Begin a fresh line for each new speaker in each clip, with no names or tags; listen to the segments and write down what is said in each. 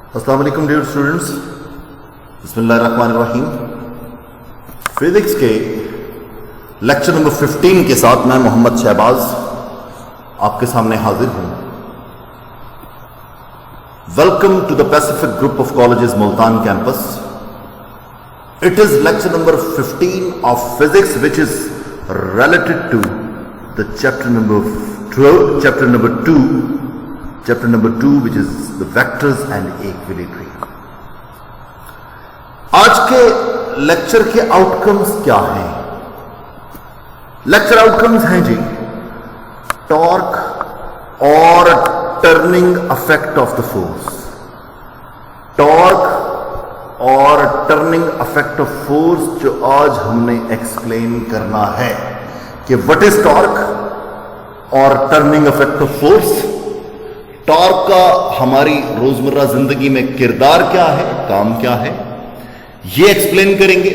अस्सलाम वालेकुम dear students, बिस्मिल्लाहिर्रहमानिर्रहीम। फिजिक्स के लेक्चर नंबर 15 के साथ मैं मोहम्मद शहबाज आपके सामने हाजिर हूं। Welcome to the Pacific Group of Colleges Multan campus. It is lecture number 15 of physics which is related to the chapter number 2 which is the vectors and equilibria। आज के लेक्चर के आउटकम्स क्या हैं? लेक्चर आउटकम्स हैं जी torque और turning effect of the force. Torque और turning effect of force जो आज हमने एक्सप्लेन करना है कि व्हाट इज टॉर्क और turning effect of force. Torque का हमारी रोजमर्रा जिंदगी में किरदार क्या है, काम क्या है, ये एक्सप्लेन करेंगे।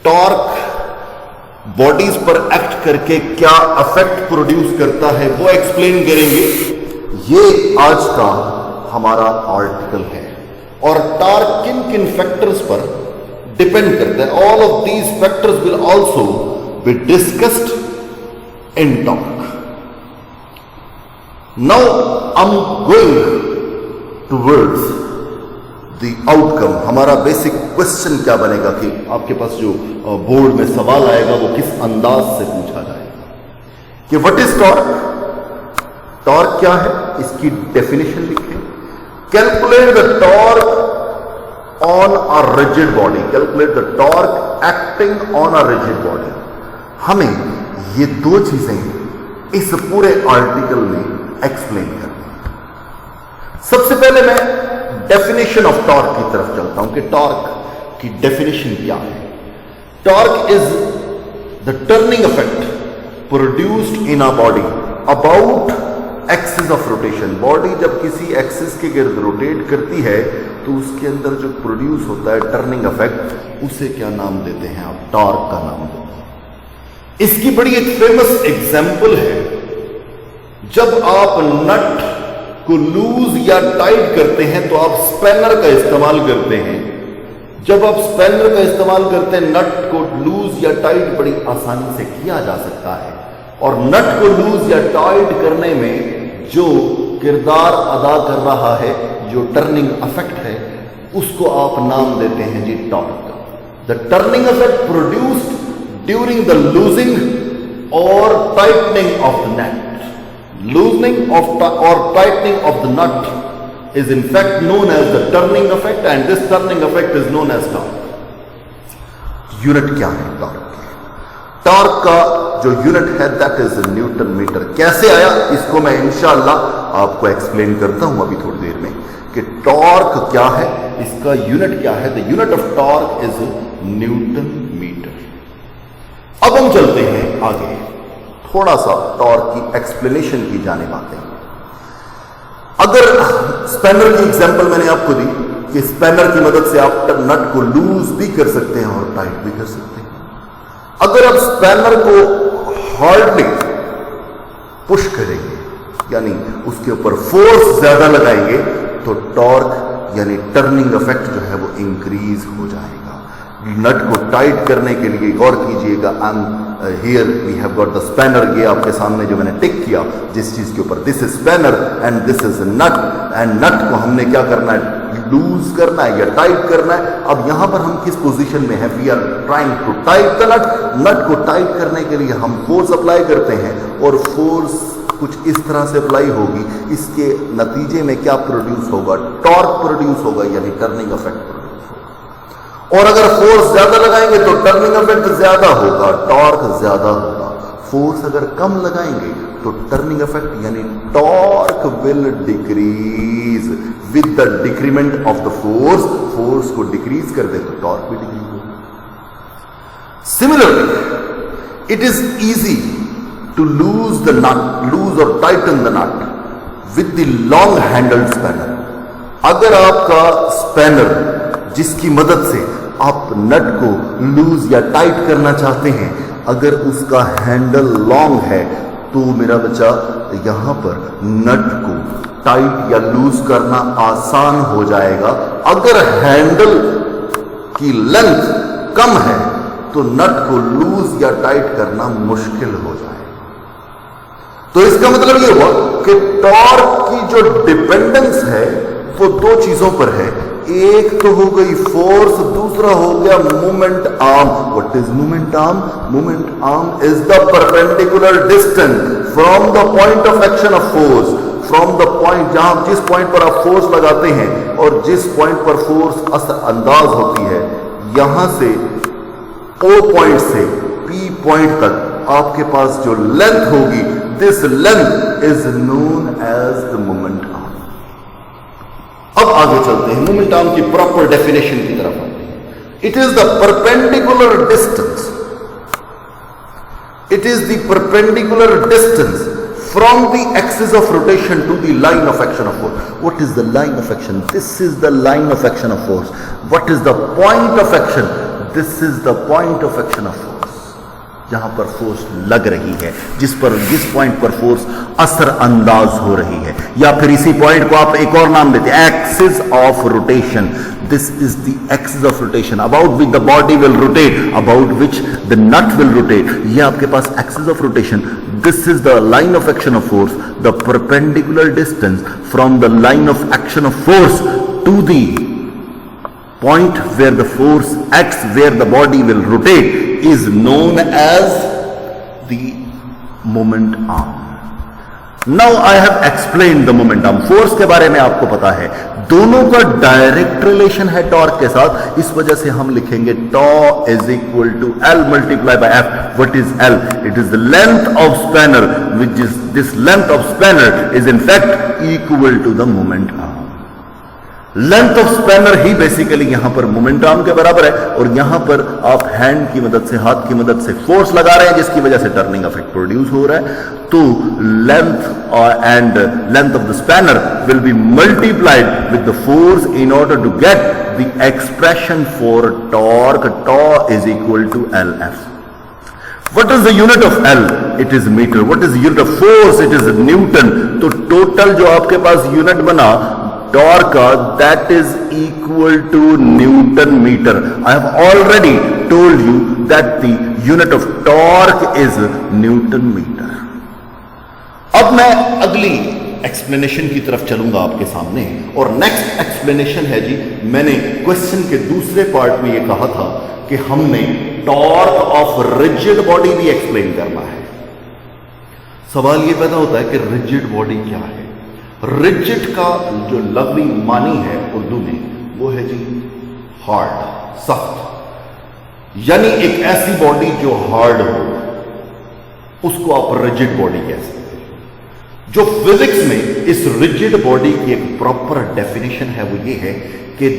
टॉर्क बॉडीज पर एक्ट करके क्या इफेक्ट प्रोड्यूस करता है वो एक्सप्लेन करेंगे। ये आज का हमारा आर्टिकल है। और टॉर्क किन किन फैक्टर्स पर डिपेंड करता है, all of these factors will also be discussed in torque. Now I'm going towards the outcome। हमारा बेसिक क्वेश्चन क्या बनेगा कि आपके पास जो बोर्ड में सवाल आएगा वो किस अंदाज से पूछा जाएगा कि व्हाट इज टॉर्क। टॉर्क क्या है, इसकी डेफिनेशन लिखें। Calculate the torque on a rigid body. Calculate the torque acting on a rigid body. हमें ये दो चीजें इस पूरे आर्टिकल में एक्सप्लेन करना। सबसे पहले मैं डेफिनेशन ऑफ टॉर्क की तरफ चलता हूं कि टॉर्क की डेफिनेशन क्या है। Torque is the turning effect produced in a body about axis of rotation. Body जब किसी एक्सिस के गिर्द रोटेट करती है तो उसके अंदर जो प्रोड्यूस होता है टर्निंग इफेक्ट, उसे क्या नाम देते हैं आप? टॉर्क का नाम देते हैं। इसकी बड़ी एक फेमस एग्जांपल है, जब आप नट को लूज या टाइट करते हैं तो आप स्पैनर का इस्तेमाल करते हैं। जब आप स्पैनर का इस्तेमाल करते हैं, नट को लूज या टाइट बड़ी आसानी से किया जा सकता है। और नट को लूज या टाइट करने में जो किरदार अदा कर रहा है, जो टर्निंग इफेक्ट है, उसको आप नाम देते हैं जी torque. The turning effect produced during the loosing और tightening of the net. Loosening of or tightening of the nut is in fact known as the turning effect, and this turning effect is known as torque। Unit क्या है torque की? Torque का जो unit है that is newton metre. कैसे आया इसको मैं इंशाअल्लाह आपको एक्सप्लेन करता हूं अभी थोड़ी देर में कि टॉर्क क्या है, इसका यूनिट क्या है। The unit of torque is newton metre. अब हम चलते हैं आगे, थोड़ा सा टॉर्क की एक्सप्लेनेशन की जानिब आते हैं। अगर स्पैनर की एग्जांपल मैंने आपको दी कि स्पैनर की मदद से आप नट को लूज भी कर सकते हैं और टाइट भी कर सकते हैं। अगर आप स्पैनर को हार्डली पुश करेंगे, यानी उसके ऊपर फोर्स ज्यादा लगाएंगे, तो टॉर्क यानी टर्निंग इफेक्ट जो है वो इंक्रीज हो जाएगा। नट को टाइट करने के लिए गौर कीजिएगा। Here we have got the spanner. ये आपके सामने जो मैंने टिक किया जिस चीज के ऊपर, this is spanner and this is nut. And nut को हमने क्या करना है, लूज करना है या टाइट करना है। अब यहां पर हम किस पोजीशन में है, we are trying to tight the nut. Nut को टाइट करने के लिए हम फोर्स अप्लाई करते हैं और फोर्स कुछ इस तरह से अप्लाई होगी। इसके नतीजे में क्या प्रोड्यूस होगा, टॉर्क प्रोड्यूस होगा, यानी टर्निंग इफेक्ट। और अगर फोर्स ज्यादा लगाएंगे तो टर्निंग इफेक्ट ज्यादा होगा, टॉर्क ज्यादा होगा। फोर्स अगर कम लगाएंगे तो टर्निंग इफेक्ट यानी torque will decrease with the decrement of the force. Force को डिक्रीज कर दे तो टॉर्क भी डिक्रीज होगा। Similarly it is easy to loose the nut, loose और tighten the nut with the long handled spanner. अगर आपका स्पैनर जिसकी मदद से आप नट को लूज या टाइट करना चाहते हैं, अगर उसका हैंडल लॉन्ग है तो मेरा बच्चा यहां पर नट को टाइट या लूज करना आसान हो जाएगा। अगर हैंडल की लेंथ कम है तो नट को लूज या टाइट करना मुश्किल हो जाएगा। तो इसका मतलब यह हुआ कि टॉर्क की जो डिपेंडेंस है वो दो चीजों पर है। एक तो हो गई फोर्स, दूसरा हो गया moment arm. What is moment arm? Moment arm is the perpendicular distance from the point of action of force, from the point जहां जिस पॉइंट पर आप फोर्स लगाते हैं और जिस पॉइंट पर फोर्स असर अंदाज होती है, यहां से ओ पॉइंट से पी पॉइंट तक आपके पास जो लेंथ होगी, this length is known as the moment arm. अब आगे चलते हैं, मोमेंट आर्म की प्रॉपर डेफिनेशन की तरफ आते हैं। It is the perpendicular distance, it is the perpendicular distance from the axis of rotation to the line of action of force. What is the line of action? This is the line of action of force. What is the point of action? This is the point of action of force. जहां पर force लग रही है, जिस point पर force असर अंदाज हो रही है, या फिर इसी पॉइंट को आप एक और नाम देते हैं, axis of rotation. This is the axis of rotation about which the body will rotate, about which the nut will rotate. ये आपके पास axis of rotation. This is the line of action of force. The perpendicular distance from the line of action of force to the point where the force acts, where the body will rotate, is known as the moment arm. Now I have explained the moment arm. Force के बारे में आपको पता है, दोनों का direct relation है torque के साथ। इस वजह से हम लिखेंगे tau is equal to L multiply by F. What is L? It is the length of spanner, which is this length of spanner is in fact equal to the moment arm. Length of spanner ही basically यहां पर moment arm के बराबर है, और यहां पर आप हैंड की मदद से, हाथ की मदद से फोर्स लगा रहे हैं, जिसकी वजह से टर्निंग इफेक्ट प्रोड्यूस हो रहा है। तो length and length of the spanner will be multiplied with the force in order to get the expression for torque. Tau is equal to L F. What is the unit of L? It is meter. What is the unit of force? It is Newton. तो total जो आपके पास unit बना torque का, that is equal to Newton meter. I have already told you that the unit of torque is Newton meter. अब मैं अगली explanation की तरफ चलूंगा आपके सामने, और नेक्स्ट एक्सप्लेनेशन है जी, मैंने क्वेश्चन के दूसरे पार्ट में ये कहा था कि हमने टॉर्क ऑफ रिजिड बॉडी भी एक्सप्लेन करना है। सवाल ये पैदा होता है कि रिजिड बॉडी क्या है? रिजिड का जो लफ्ज़ी मानी है उर्दू में, वो है जी हार्ड, सख्त। यानी एक ऐसी बॉडी जो हार्ड हो, उसको आप रिजिड बॉडी कह सकते हैं। जो फिजिक्स में इस रिजिड बॉडी की एक प्रॉपर डेफिनेशन है, वो ये है कि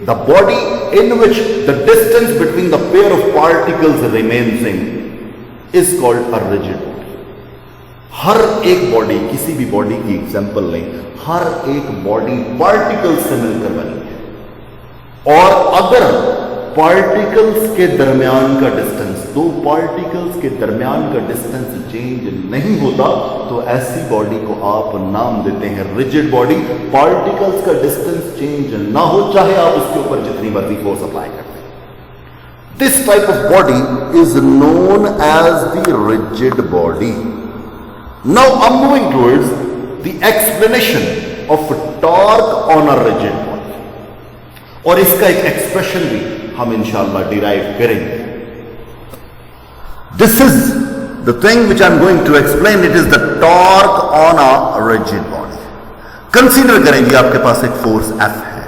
the body in which the distance between the pair of particles remains is called a rigid body. हर एक बॉडी, किसी भी बॉडी की एग्जांपल लें, हर एक बॉडी पार्टिकल्स से मिलकर बनी है, और अगर पार्टिकल्स के दरमियान का डिस्टेंस, दो पार्टिकल्स के दरमियान का डिस्टेंस चेंज नहीं होता, तो ऐसी बॉडी को आप नाम देते हैं रिजिड बॉडी। पार्टिकल्स का डिस्टेंस चेंज ना हो, चाहे आप उसके ऊपर जितनी मर्जी फोर्स अप्लाई करते हैं। This type of body is known as the rigid body. Now I'm moving towards the explanation of torque on a rigid body, और इसका एक एक्सप्रेशन भी हम इंशाअल्लाह डिराइव करेंगे। This is the thing which I'm going to explain. It is the torque on a rigid body. Consider करेंगे आपके पास एक फोर्स F है,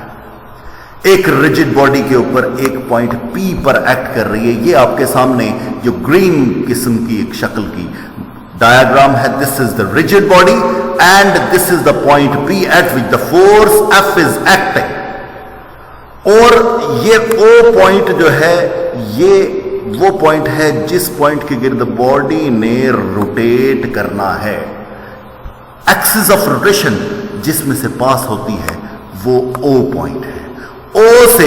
एक रिजिड बॉडी के ऊपर एक पॉइंट P पर एक्ट कर रही है। ये आपके सामने जो ग्रीन किस्म की एक शक्ल की डायग्राम है, this is the rigid body and this is the point P eight which the force F is acting. और ये O पॉइंट जो है, ये वो पॉइंट है जिस पॉइंट के गिर्द बॉडी ने रोटेट करना है। एक्सिस ऑफ रोटेशन जिसमें से पास होती है वो O पॉइंट है। O से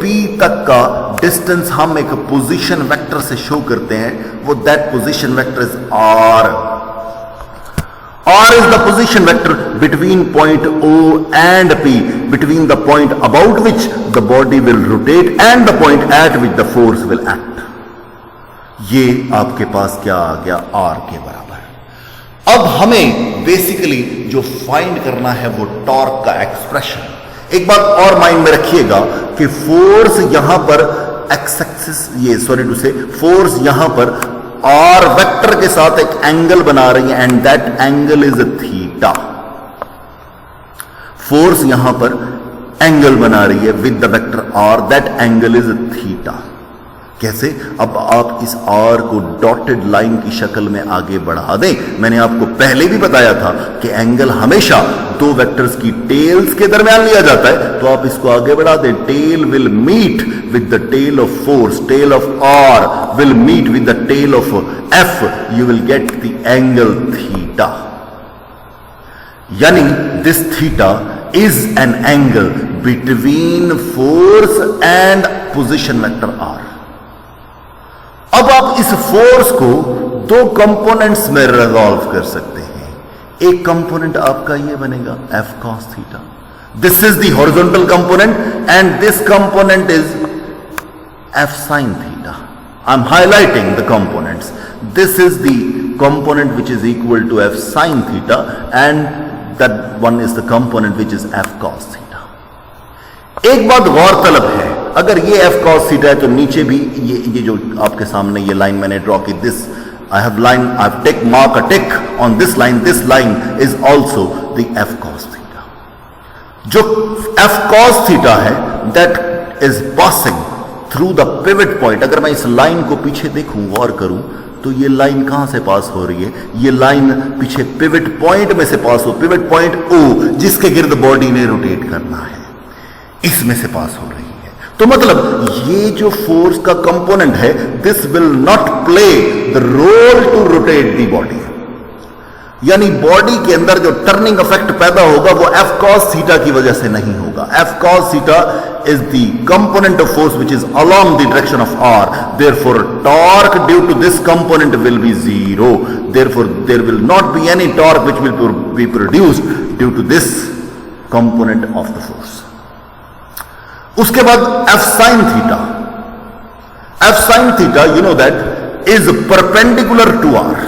P तक का डिस्टेंस हम एक पोजीशन वेक्टर से शो करते हैं, वो that position vector is R। R is the position vector between point O and P, between the point about which the body will rotate and the point at which the force will act. ये आपके पास क्या आ गया, R के बराबर। अब हमें basically जो find करना है वो टॉर्क का एक्सप्रेशन। एक बात और माइंड में रखिएगा कि फोर्स यहां पर एक्स एक्सिस, ये सॉरी टू से, फोर्स यहां पर आर वेक्टर के साथ एक एंगल बना रही है and that angle is theta. Force यहां पर एंगल बना रही है with the vector R, that angle is theta. कैसे? अब आप इस आर को डॉटेड लाइन की शक्ल में आगे बढ़ा दें। मैंने आपको पहले भी बताया था कि एंगल हमेशा दो वेक्टर्स की टेल्स के दरमियान लिया जाता है, तो आप इसको आगे बढ़ा दें। Tail will meet with the tail of force, tail of R will meet with the tail of F, you will get the angle theta. यानी this theta is an angle between force and position vector R. अब आप इस force को दो components में resolve कर सकते हैं। एक कंपोनेंट आपका ये बनेगा F cos theta, this is the horizontal component and this component is F sin theta. I am highlighting the components. This is the component which is equal to F sin theta and that one is the component which is F cos theta. एक बात गौरतलब है, अगर ये F cos theta है तो नीचे भी ये जो आपके सामने ये लाइन मैंने ड्रॉ की, this I have line, I have take mark a tick on this line, this line is also the F cos theta. जो F cos थीटा है that is passing through the pivot point. अगर मैं इस line को पीछे देखूं, गौर करूं, तो ये लाइन कहां से पास हो रही है? ये लाइन पीछे पिवट पॉइंट में से पास हो, पिवट पॉइंट O जिसके गिर्द बॉडी ने रोटेट करना है, इसमें से पास हो रही है। तो मतलब ये जो फोर्स का कंपोनेंट है, this will not play the role to rotate the body. यानी बॉडी के अंदर जो टर्निंग इफेक्ट पैदा होगा वो F cos थीटा की वजह से नहीं होगा। F cos theta is the component of force which is along the direction of R. Therefore, torque due to this component will be zero. Therefore, there will not be any torque which will be produced due to this component of the force. उसके बाद F sin theta. F sin theta, you know that, is perpendicular to R.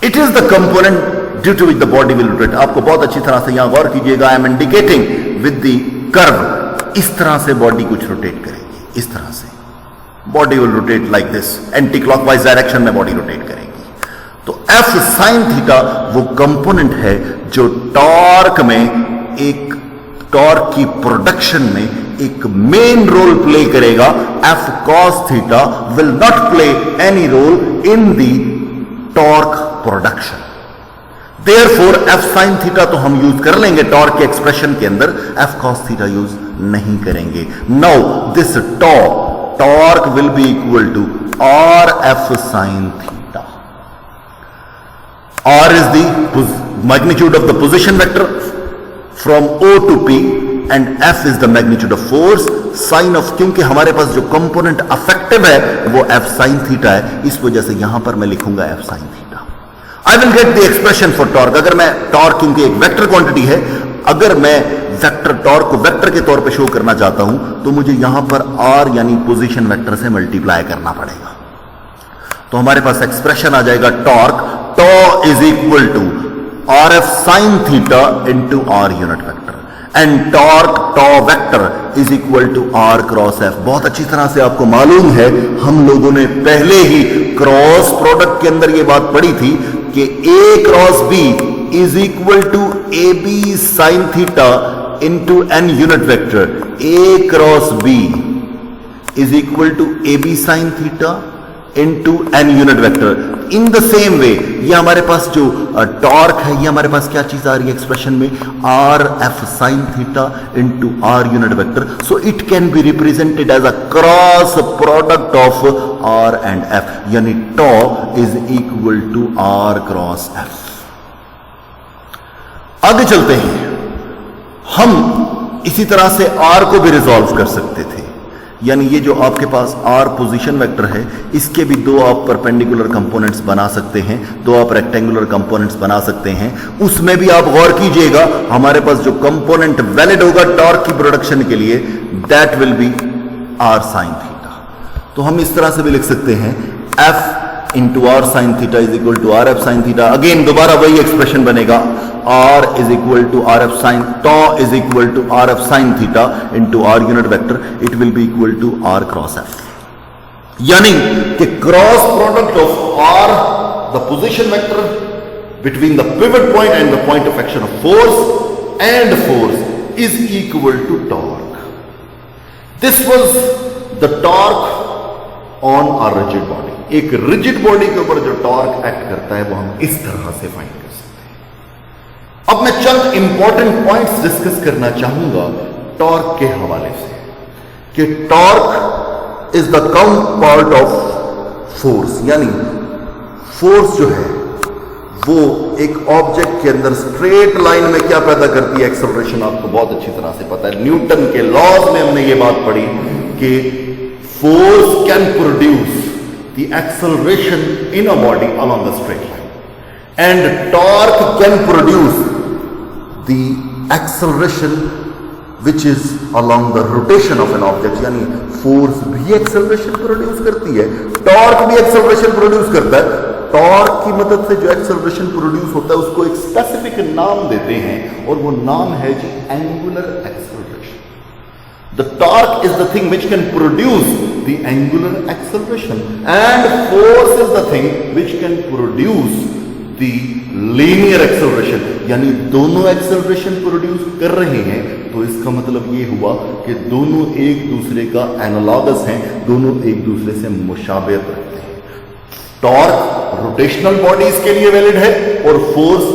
It is the component due to which the body will rotate. आपको बहुत अच्छी तरह से यहां गौर कीजिएगा, I am indicating with the curve. इस तरह से बॉडी कुछ रोटेट करेगी, इस तरह से body will rotate like this, anti clockwise direction में बॉडी रोटेट करेगी। तो F sin थीटा वो कंपोनेंट है जो टॉर्क में, एक टॉर्क की प्रोडक्शन में एक मेन रोल प्ले करेगा। F cos theta will not play any role in the torque production. Therefore, F sin theta तो हम यूज कर लेंगे टॉर्क के एक्सप्रेशन के अंदर, F cos थीटा यूज नहीं करेंगे। Now this torque will be equal to R F sin theta. R is the magnitude of the position vector from O to P and F is the magnitude of force. Sin of, क्योंकि हमारे पास जो component affective है वो F sin theta है, इस वजह से यहां पर मैं लिखूंगा F sin theta. I will get the expression for torque. अगर मैं टॉर्क, क्योंकि एक वेक्टर क्वांटिटी है, अगर मैं वेक्टर टॉर्क को वेक्टर के तौर पे शो करना चाहता हूं तो मुझे यहां पर R यानी पोजीशन वेक्टर से मल्टीप्लाई करना पड़ेगा। तो हमारे पास एक्सप्रेशन आ जाएगा torque, tau is equal to RF sin theta into R unit vector and torque tau vector is equal to R cross F। बहुत अच्छी तरह से आपको मालूम है, हम लोगों ने पहले ही क्रॉस प्रोडक्ट के अंदर यह बात पढ़ी थी कि A cross B is equal to AB sin theta into N unit vector. A cross B is equal to AB sin theta into N unit vector. In the same way ये हमारे पास जो टॉर्क है, ये हमारे पास क्या चीज आ रही है एक्सप्रेशन में, R F sin theta into R unit vector. So it can be represented as a cross product of R and F, यानी tau is equal to R cross F। आगे चलते हैं, हम इसी तरह से R को भी रिजॉल्व कर सकते थे, यानी ये जो आपके पास आर पोजीशन वेक्टर है, इसके भी दो आप परपेंडिकुलर कंपोनेंट्स बना सकते हैं, दो आप रेक्टेंगुलर कंपोनेंट्स बना सकते हैं। उसमें भी आप गौर कीजिएगा, हमारे पास जो कंपोनेंट वैलिड होगा टॉर्क की प्रोडक्शन के लिए, that will be R sine theta. तो हम इस तरह से भी लिख सकते हैं F into R sine theta is equal to R F sine theta. Again दोबारा वही एक्सप्रेशन बनेगा, R is equal to R F sine, tau is equal to R F sine theta into R unit vector, it will be equal to R cross F. यानी कि cross product of R the position vector between the pivot point and the point of action of force and force is equal to torque. This was the torque on a rigid body. एक rigid body के ऊपर जो torque act करता है वो हम इस तरह से फाइंड कर सकते हैं। अब मैं चंद इंपॉर्टेंट पॉइंट्स डिस्कस करना चाहूंगा टॉर्क के हवाले से, कि torque is the count part of force. यानी फोर्स जो है वो एक ऑब्जेक्ट के अंदर स्ट्रेट लाइन में क्या पैदा करती है, एक्सेलरेशन। आपको बहुत अच्छी तरह से पता है, न्यूटन के लॉज में हमने ये बात पढ़ी कि force can produce the acceleration in a body along a straight line, and torque can produce the acceleration which is along the rotation of an object। यानी फोर्स भी एक्सेलरेशन प्रोड्यूस करती है, टॉर्क भी एक्सेलरेशन प्रोड्यूस करता है। Torque की मदद से जो एक्सेलरेशन प्रोड्यूस होता है उसको एक स्पेसिफिक नाम देते हैं, और वो नाम है जी angular acceleration. The torque is the thing which can produce the angular acceleration, and force is the thing which can produce the linear acceleration। यानी दोनों एक्सेलरेशन प्रोड्यूस कर रहे हैं, तो इसका मतलब ये हुआ कि दोनों एक दूसरे का एनालॉगस हैं, दोनों एक दूसरे से मुशाबिहत रखते हैं। टॉर्क रोटेशनल बॉडीज के लिए वैलिड है, और फोर्स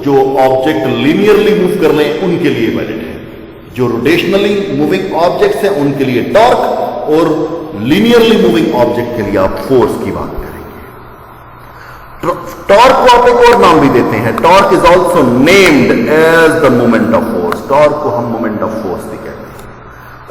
जो ऑब्जेक्ट लीनियरली मूव कर रहे हैं उनके लिए वैलिड है। जो रोटेशनली मूविंग ऑब्जेक्ट्स हैं उनके लिए टॉर्क, और लीनियरली मूविंग ऑब्जेक्ट के लिए आप फोर्स की बात करेंगे। टॉर्क को आप एक और नाम भी देते हैं, torque is also named as the moment of force. Torque को हम मोमेंट ऑफ फोर्स भी कहते हैं।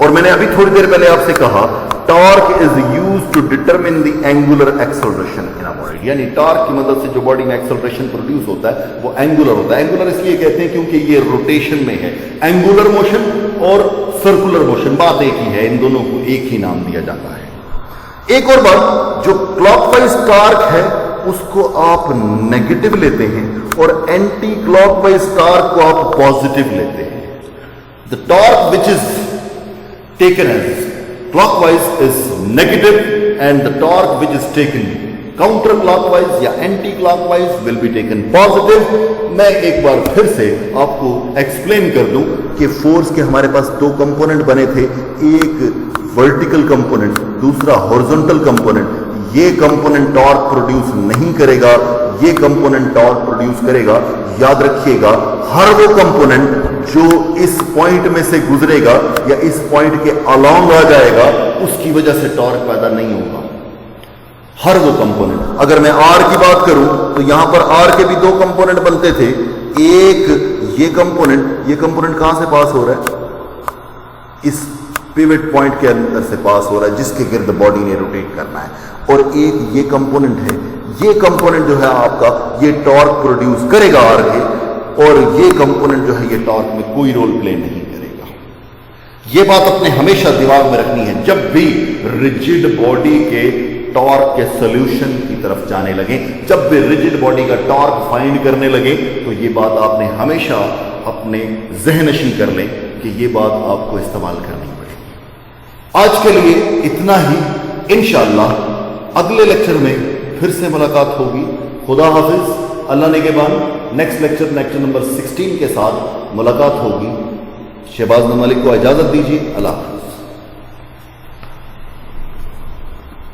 और मैंने अभी थोड़ी देर पहले आपसे कहा torque is used to determine the angular acceleration in a body. यानी टॉर्क की मदद से जो बॉडी में एक्सेलरेशन प्रोड्यूस होता है वो एंगुलर होता है। एंगुलर इसलिए कहते हैं क्योंकि ये रोटेशन में है। एंगुलर मोशन और सर्कुलर मोशन बात एक ही है, इन दोनों को एक ही नाम दिया जाता है। एक और बात, जो क्लॉकवाइज टॉर्क है उसको आप नेगेटिव लेते हैं, और एंटी क्लॉकवाइज टॉर्क को आप पॉजिटिव लेते हैं। The torque which is taken as clockwise is negative, and the torque which is taken counter clockwise या anti clockwise will be taken positive। मैं एक बार फिर से आपको एक्सप्लेन कर दूं कि फोर्स के हमारे पास दो कंपोनेंट बने थे, एक वर्टिकल कंपोनेंट, दूसरा हॉरिजॉन्टल कंपोनेंट। ये कंपोनेंट टॉर्क प्रोड्यूस नहीं करेगा, ये कंपोनेंट टॉर्क प्रोड्यूस करेगा। याद रखिएगा, हर वो कंपोनेंट जो इस पॉइंट में से गुजरेगा या इस पॉइंट के अलोंग आ जाएगा, उसकी वजह से टॉर्क पैदा नहीं होगा। हर वो कंपोनेंट, अगर मैं आर की बात करूं तो यहां पर आर के भी दो कंपोनेंट बनते थे। एक ये कंपोनेंट कहां से पास हो रहा है, इस पिवट पॉइंट के अंदर से पास हो रहा है जिसके गिर्द बॉडी ने रोटेट करना है, और एक ये कंपोनेंट है। ये कंपोनेंट जो है आपका, ये टॉर्क प्रोड्यूस करेगा आर के, और ये कंपोनेंट जो है ये टॉर्क में कोई रोल प्ले नहीं करेगा। ये बात अपने हमेशा दिमाग में रखनी है। जब भी रिजिड बॉडी के टॉर्क के सॉल्यूशन की तरफ जाने लगे, जब भी रिजिड बॉडी का टॉर्क फाइंड करने लगे, तो ये बात आपने हमेशा अपने ज़हनशी कर लें कि ये बात आपको इस्तेमाल करनी पड़ेगी। आज के लिए इतना ही। इंशाअल्लाह अगले लेक्चर में फिर से मुलाकात होगी। खुदा हाफिज, अल्लाह निगहबान। नेक्स्ट लेक्चर नंबर 16 के साथ मुलाकात होगी। शहबाज मलिक को इजाजत दीजिए। अल्लाह हाफिज।